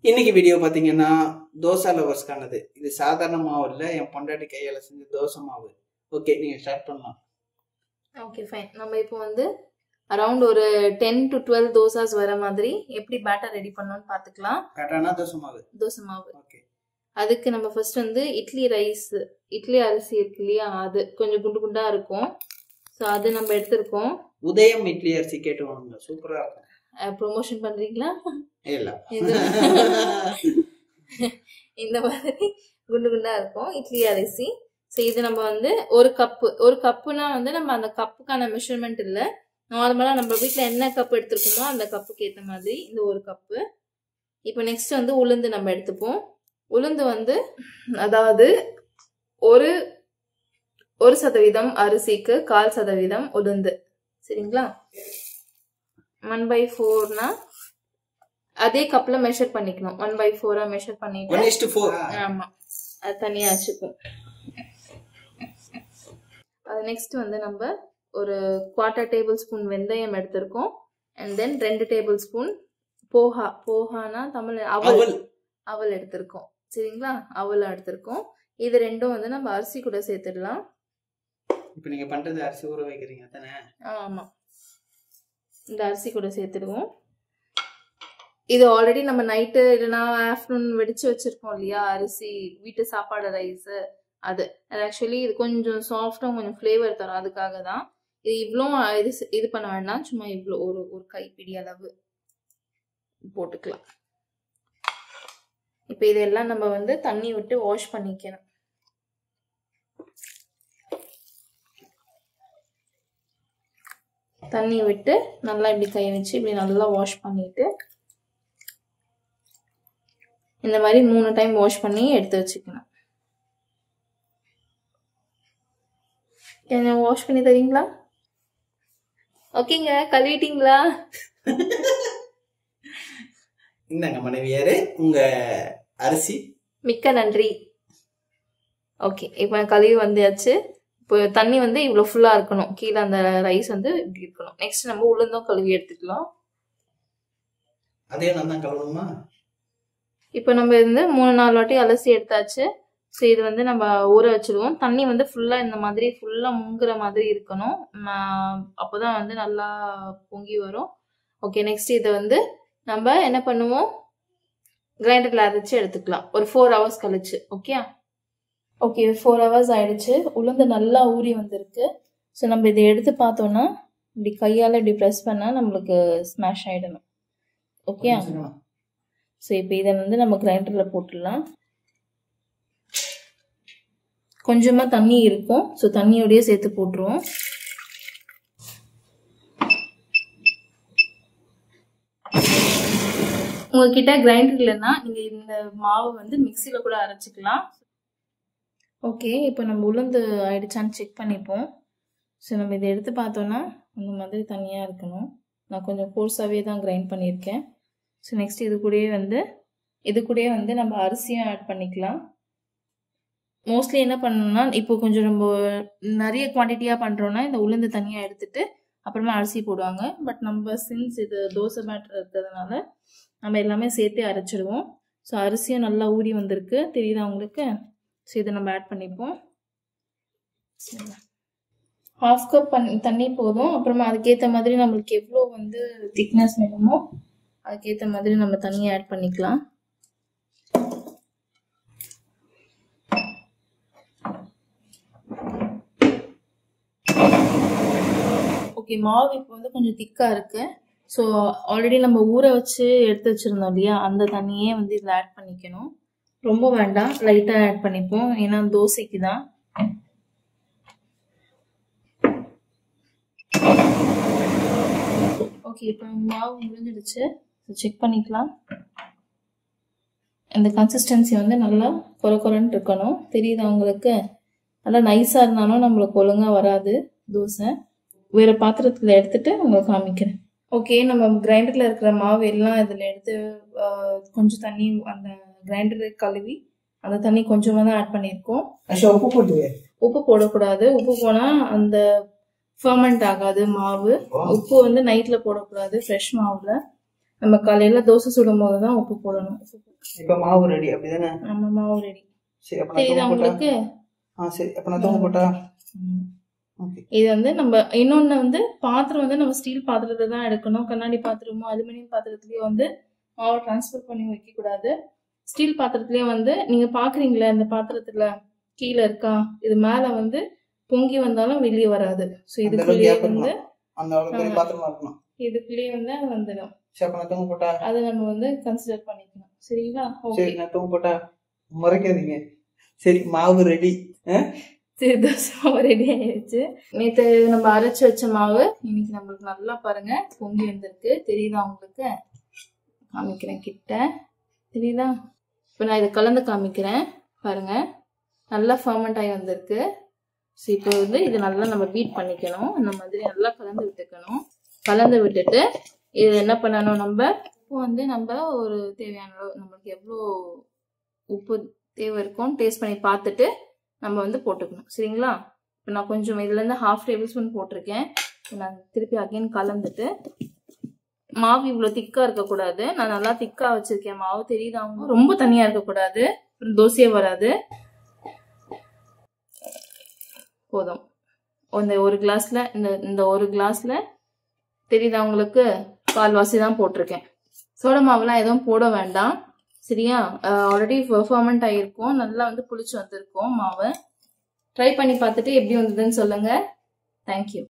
இன்னைக்கு வீடியோ பாத்தீங்கன்னா தோசை லவர்ஸ்க்கானது. இது சாதாரண மாவு இல்ல, என் பொண்டாட்டி கையால செஞ்ச தோசை மாவு. ஓகே, நீங்க ஸ்டார்ட் பண்ணலாம். Okay fine. நம்ம இப்போ வந்து அரௌண்ட் ஒரு 10 to 12 தோசாஸ் வர மாதிரி எப்படி பேட்டர் ரெடி பண்ணணும்னு பார்த்துக்கலாம். பேட்டர்னா தோசை மாவு. தோசை மாவு. ஓகே. அதுக்கு நம்ம ஃபர்ஸ்ட் வந்து இட்லி அரிசி இருக்கு இல்லையா, அது கொஞ்சம் குண்டு குண்டா இருக்கும். ஸோ அது நம்ம எடுத்திருக்கோம். உதயம் இட்லி அரிசி கேட்டு வாங்க, சூப்பரா இருக்கும். ப்ரொமோஷன் பண்றீங்களா? இல்ல, இந்த மாதிரி குண்டு குண்டா இருக்கும் இட்லி அரிசி. ஸோ இது நம்ம வந்து ஒரு கப்புனா வந்து நம்ம அந்த கப்புக்கான மெஷர்மெண்ட் இல்லை, நார்மலா நம்ம வீட்டில் என்ன கப் எடுத்துருக்கோமோ அந்த கப்புக்கு ஏற்ற மாதிரி இந்த ஒரு கப்பு. இப்போ நெக்ஸ்ட் வந்து உளுந்து நம்ம எடுத்துப்போம். உளுந்து வந்து அதாவது ஒரு 1% அரிசிக்கு 1/4% உளுந்து. சரிங்களா? 1/4னா அதே கப்ல மெஷர் பண்ணிக்கணும். 1/4 மெஷர் பண்ணிட்டு 1:4. ஆமா, அது தனியா வச்சுப்போம். அது நெக்ஸ்ட் வந்து நம்ம ஒரு 1/4 டேபிள்ஸ்பூன் வெந்தயம் எடுத்திருக்கோம். அண்ட் தென் 2 டேபிள்ஸ்பூன் போஹானா தமிழ் அவல் எடுத்திருக்கோம். சரிங்களா? அவல் எடுத்திருக்கோம். இது ரெண்டும் வந்து நம்ம அரிசி கூட சேர்த்துடலாம். இப்போ நீங்க பண்றது அரிசி ஊற வைக்கிறீங்க தானே? ஆமா, இந்த அரிசி கூட சேர்த்துடுவோம். இது ஆல்ரெடி நம்ம நைட்டு இல்லைன்னா ஆஃப்டர்நூன் வெடிச்சு வச்சிருக்கோம் இல்லையா, அரிசி வீட்டு சாப்பாடு ரைஸ். அது ஆக்சுவலி இது கொஞ்சம் சாஃப்டா கொஞ்சம் ஃப்ளேவர் தரும், அதுக்காக தான். இது இவ்வளோ இது பண்ண வேண்டாம், சும்மா இவ்வளோ ஒரு கைப்பிடி அளவு போட்டுக்கலாம். இப்போ இதெல்லாம் நம்ம வந்து தண்ணி விட்டு வாஷ் பண்ணிக்கணும். தண்ணி விட்டு நல்லா இப்படி கை வச்சு இப்படி நல்லா வாஷ் பண்ணிட்டு இந்த மாதிரி 3 டைம் வாஷ் பண்ணி எடுத்து வச்சுக்கணும். என்ன வாஷ் பண்ணி தரீங்களா? ஓகேங்க, கழுவிட்டீங்களா? இந்தாங்க மனைவியாரு உங்க அரிசி. மிக்க நன்றி. ஓகே, இப்போ கழுவி வந்தாச்சு. இப்போ தண்ணி வந்து இவ்வளோ ஃபுல்லா இருக்கணும், கீழே அந்த ரைஸ் வந்து இப்படி இருக்கணும். நெக்ஸ்ட் நம்ம உளுந்தும் கழுவி எடுத்துக்கலாம். அதே நான் தான் கழுவணுமா? இப்போ நம்ம வந்து 3-4 வாட்டி அலசி எடுத்தாச்சு. ஸோ இது வந்து நம்ம ஊற வச்சிடுவோம். தண்ணி வந்து ஃபுல்லாக இந்த மாதிரி ஃபுல்லாக முங்குற மாதிரி இருக்கணும், அப்போதான் வந்து நல்லா பொங்கி வரும். ஓகே, நெக்ஸ்ட் இதை வந்து நம்ம என்ன பண்ணுவோம், கிரைண்டரில் அரைச்சி எடுத்துக்கலாம் ஒரு 4 hours கழிச்சு. ஓகே 4 hours ஆயிடுச்சு. உளுந்து நல்லா ஊறி வந்திருக்கு. ஸோ நம்ம இதை எடுத்து பார்த்தோம்னா இப்படி கையால் இப்படி ப்ரெஸ் பண்ணால் நம்மளுக்கு ஸ்மாஷ் ஆகிடணும். ஓகே, ஸோ இப்போ இதை வந்து நம்ம கிரைண்டரில் போட்டுடலாம். கொஞ்சமாக தண்ணி இருக்கும், ஸோ தண்ணியோடய சேர்த்து போட்டுருவோம். உங்ககிட்ட கிரைண்டர் இல்லைன்னா நீங்கள் இந்த மாவு வந்து மிக்சியில் கூட அரைச்சிக்கலாம். ஓகே, இப்போ நம்ம உளுந்து ஆயிடுச்சான்னு செக் பண்ணிப்போம். ஸோ நம்ம இதை எடுத்து பார்த்தோன்னா அந்த மாதிரி தனியாக இருக்கணும். நான் கொஞ்சம் கோர்ஸாகவே தான் கிரைண்ட் பண்ணியிருக்கேன். ஸோ நெக்ஸ்ட் இது கூடயே வந்து நம்ம அரிசியும் ஆட் பண்ணிக்கலாம். மோஸ்ட்லி என்ன பண்ணணும்னா, இப்போ கொஞ்சம் நம்ம நிறைய குவான்டிட்டியாக பண்ணுறோன்னா இந்த உளுந்து தனியாக எடுத்துட்டு அப்புறமா அரிசி போடுவாங்க. பட் நம்ம சின்ஸ் இது தோசை பேட்டர் இருக்கிறதுனால நம்ம எல்லாமே சேர்த்து அரைச்சிடுவோம். ஸோ அரிசியும் நல்லா ஊறி வந்திருக்கு, தெரியுதா உங்களுக்கு? ஸோ இதை நம்ம ஆட் பண்ணிப்போம். 1/2 cup தண்ணி போதும். அப்புறமா அதுக்கேற்ற மாதிரி நம்மளுக்கு எவ்வளோ வந்து திக்னஸ் வேணுமோ அதுக்கேற்ற மாதிரி நம்ம தண்ணியை ஆட் பண்ணிக்கலாம். ஓகே, மாவு இப்போ வந்து கொஞ்சம் திக்காக இருக்கு. ஸோ ஆல்ரெடி நம்ம ஊற வச்சு எடுத்து வச்சுருந்தோம் இல்லையா, அந்த தண்ணியே வந்து இதில் ஆட் பண்ணிக்கணும். ரொம்ப வேண்டாம், லைட்டாக ஆட் பண்ணிப்போம், ஏன்னா தோசைக்கு தான். ஓகே, இப்போ மாவு முடிஞ்சிடுச்சு. செக் பண்ணிக்கலாம். இந்த கன்சிஸ்டன்சி வந்து நல்லா கொரன்னு இருக்கணும், தெரியுதா உங்களுக்கு? நல்லா நைஸாக இருந்தாலும் நம்மளுக்கு ஒழுங்காக வராது தோசை. வேறு பாத்திரத்தில் எடுத்துகிட்டு உங்களுக்கு காமிக்கிறேன். ஓகே, நம்ம கிரைண்டரில் இருக்கிற மாவு எல்லாம் இதில் எடுத்து கொஞ்சம் தண்ணி அந்த கிரைண்டரை கழுவி அந்த தண்ணி கொஞ்சமாக தான் ஆட் பண்ணியிருக்கோம். உப்பு போடக்கூடாது, உப்பு போனால் அந்த ஃபர்மெண்ட் ஆகாது மாவு. உப்பு வந்து நைட்டில் போடக்கூடாது ஃப்ரெஷ் மாவில். நம்ம காலையில தோசை சுடும் போது தான் உப்பு போடணும். இப்போ மாவு ரெடி அப்படிதானே? ஆமா, மாவு ரெடி. சரி, அப்ப தெரியுதா நான் உங்களுக்கு? சரி, அப்ப நான் தூங்க போட்டா. ஓகே. இது வந்து நம்ம இன்னொன்னு வந்து பாத்திரம் வந்து நம்ம ஸ்டீல் பாத்திரத்தை தான் எடுக்கணும். கண்ணாடி பாத்திரமோ அலுமினியம் பாத்திரத்துலயோ வந்து மாவை டிரான்ஸ்ஃபர் பண்ணி வைக்க கூடாது. ஸ்டீல் பாத்திரத்துலயே வந்து நீங்க பாக்குறீங்களா இந்த பாத்திரத்துல கீழே இருக்கா, இது மேல வந்து பொங்கி வந்தாலும் வெளியே வராது. ஸோ இதுக்குள்ளேயே வந்து இதுக்குள்ளேயே வந்து அது வந்துடும். அது நம்ம வந்து கன்சிடர் பண்ணிக்கணும். சரிங்களா? சரி, நான் தூங்க போட்டா முறைக்காதீங்க. சரி, மாவு ரெடி. சரி, தோசை மாவு ரெடி ஆயிடுச்சு. நேற்று நம்ம அரைச்சி வச்ச மாவு இன்னைக்கு நம்மளுக்கு நல்லா பாருங்க பொங்கி வந்திருக்கு. தெரியுதா உங்களுக்கு? காமிக்கிறேன் கிட்ட, தெரியுதா? இப்போ நான் இதை கலந்து காமிக்கிறேன் பாருங்க, நல்லா ஃபர்மெண்ட் ஆகி வந்திருக்கு. ஸோ இப்போ வந்து இது நல்லா நம்ம பீட் பண்ணிக்கணும். இந்த மாதிரி நல்லா கலந்து விட்டுக்கணும். கலந்து விட்டுட்டு இது என்ன பண்ணணும், நம்ம இப்போ வந்து நம்ம ஒரு தேவையான நம்மளுக்கு எவ்வளோ உப்பு தேவை இருக்கும்னு டேஸ்ட் பண்ணி பார்த்துட்டு நம்ம வந்து போட்டுக்கணும். சரிங்களா? இப்போ நான் கொஞ்சம் இதுலேருந்து 1/2 டேபிள் ஸ்பூன் போட்டிருக்கேன். நான் திருப்பி அகைன் கலந்துட்டு, மாவு இவ்வளோ திக்காக இருக்கக்கூடாது. நான் நல்லா திக்காக வச்சுருக்கேன் மாவு, தெரியுதா? ரொம்ப தனியாக இருக்கக்கூடாது, தோசையே வராது. போதும். இந்த ஒரு கிளாஸில் இந்த ஒரு கிளாஸில் தெரியுதா உங்களுக்கு? கால்வாசி தான் போட்டிருக்கேன். சோடா மாவுலாம் எதுவும் போட வேண்டாம். சரியா? ஆல்ரெடி ஃபர்மெண்ட் ஆகிருக்கும், நல்லா வந்து புளிச்சு வந்திருக்கும் மாவு. ட்ரை பண்ணி பார்த்துட்டு எப்படி வந்ததுன்னு சொல்லுங்க. தேங்க்யூ.